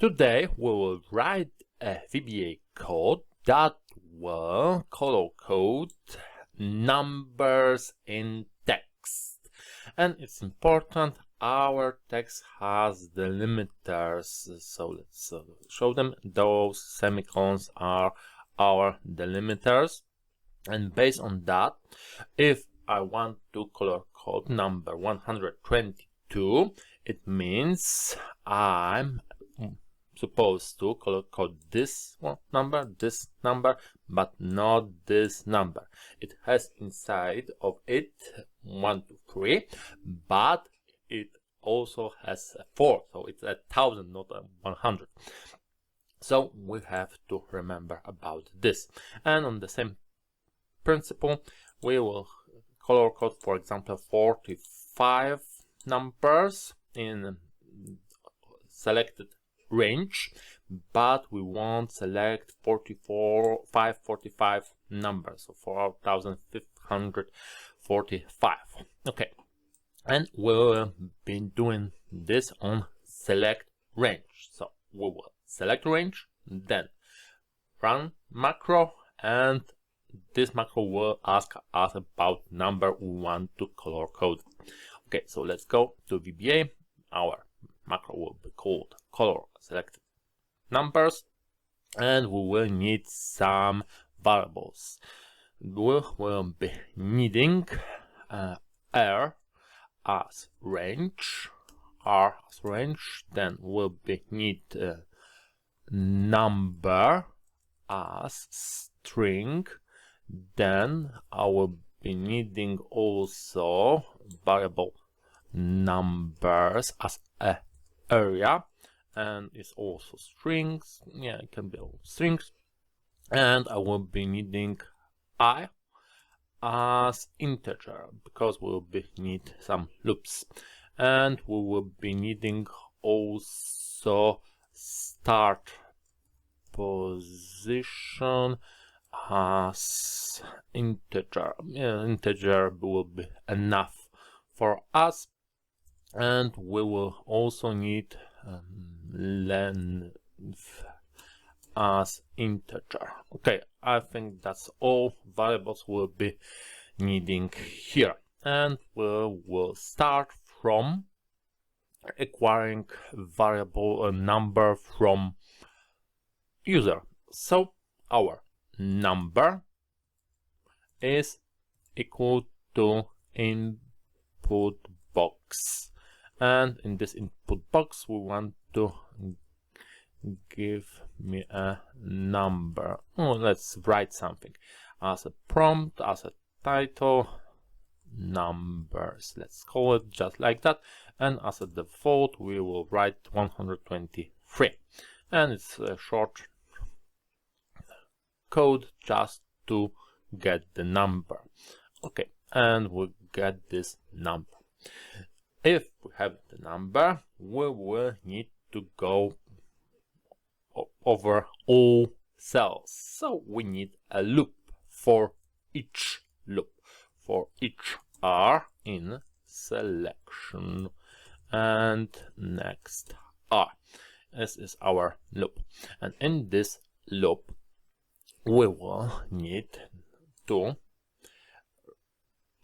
Today we will write a VBA code that will color code numbers in text. And it's important, our text has delimiters, so let's show them. Those semicolons are our delimiters, and based on that, if I want to color code number 122, it means I'm supposed to color code this number, but not this number. It has inside of it 1, 2, 3, but it also has a 4, so it's 1,000, not 100. So we have to remember about this. And on the same principle, we will color code, for example, 45 numbers in selected range, but we won't select 45 numbers, so 4,545. Okay, and we'll be doing this on select range. So we will select range, then run macro, and this macro will ask us about number we want to color code. Okay, so let's go to VBA. Our macro will be called color selected numbers, and we will need some variables. We will be needing R as range, then we'll be need number as string, then I will be needing also variable numbers as a area, and it's also strings. Yeah, it can be all strings. And I will be needing I as integer, because we'll be need some loops, and we will be needing also start position as integer. Yeah, integer will be enough for us. And we will also need length as integer. Okay, I think that's all variables we'll be needing here. And we will start from acquiring variable number from user. So our number is equal to input box. And in this input box, we want to give me a number. Oh, let's write something as a prompt, as a title, numbers. Let's call it just like that. And as a default, we will write 123. And it's a short code just to get the number. Okay, and we get this number. If we have the number, we will need to go over all cells. So we need a loop for each loop, for each R in selection, and next R. This is our loop. And in this loop, we will need to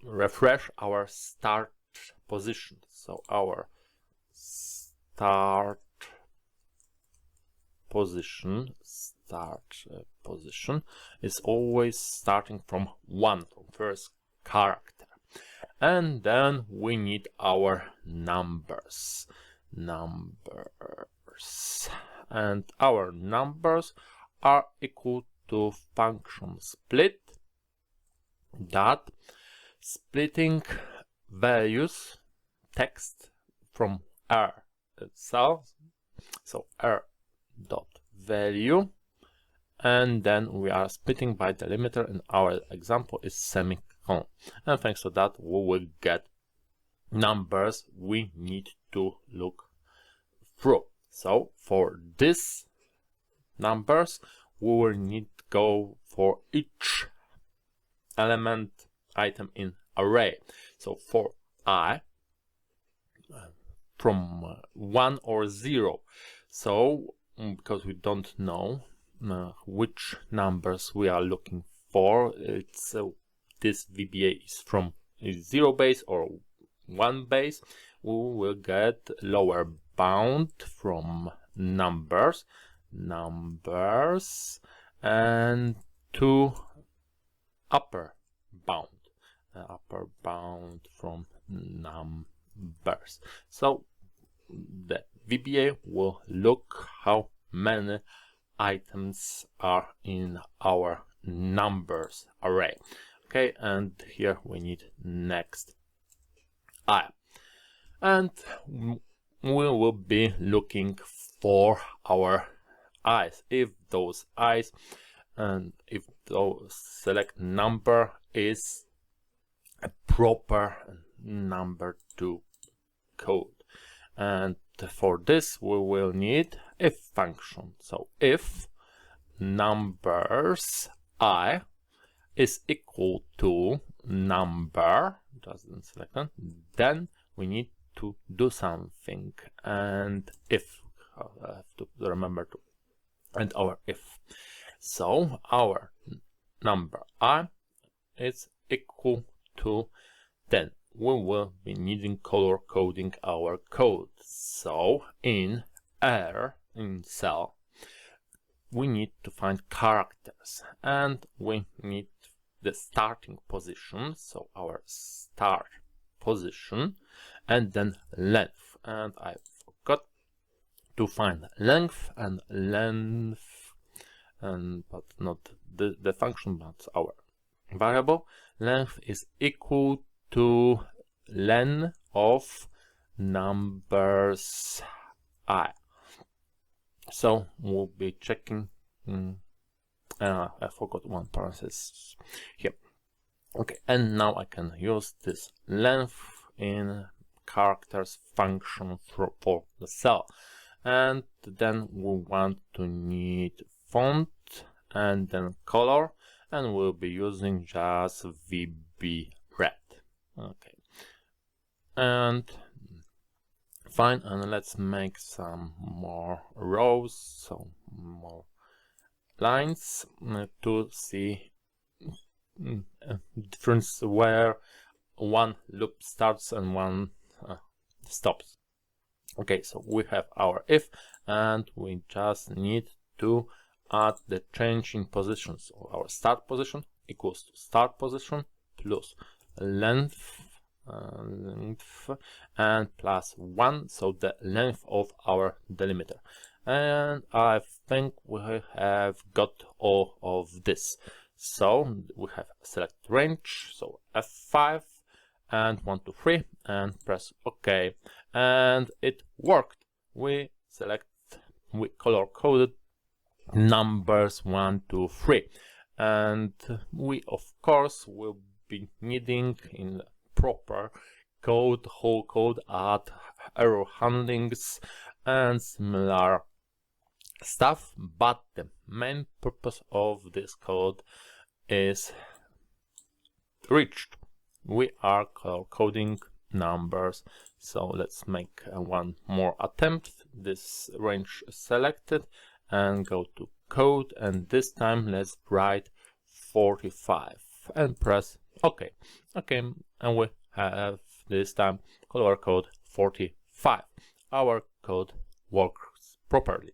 refresh our start position. So our start position is always starting from 1, from first character. And then we need our numbers. And our numbers are equal to function split, that splitting values text from R itself, so R dot value, and then we are splitting by delimiter, and our example is semicolon. And thanks to that, we will get numbers we need to look through. So for this numbers, we will need to go for each element item in array. So for I, from 1 or 0, so because we don't know which numbers we are looking for. It's this VBA is from 0 base or 1 base. We will get lower bound from numbers and to upper bound from numbers. So the VBA will look how many items are in our numbers array. Okay, and here we need next I, and we will be looking for our eyes. If those eyes and if those select number is a proper number to code, and for this we will need if function. So if numbers I is equal to number, just select that, then we need to do something, and if I have to remember to and our if. So our number I is equal to 10. We will be needing color coding our code. So in cell we need to find characters, and we need the starting position, so our start position, and then length. And I forgot to find length, and but not the function, but our variable. Length is equal to len of numbers I. So we'll be checking. I forgot one parenthesis here. Okay, and now I can use this length in characters function for the cell. And then we want to need font and then color, and we'll be using just VB red. Okay, and fine, and let's make some more rows, so more lines to see difference where one loop starts and one stops. Okay, so we have our if, and we just need to add the change in position. So our start position equals to start position plus length and plus 1, so the length of our delimiter. And I think we have got all of this. So we have select range, so F5 and 1, 2, 3, and press OK, and it worked. We color coded numbers 1, 2, 3, and we of course will be needing in proper code, whole code, add error handlings and similar stuff, but the main purpose of this code is reached. We are color coding numbers, so let's make one more attempt. This range selected and go to code, and this time let's write 45 and press OK. Okay, and we have this time color code 45. Our code works properly.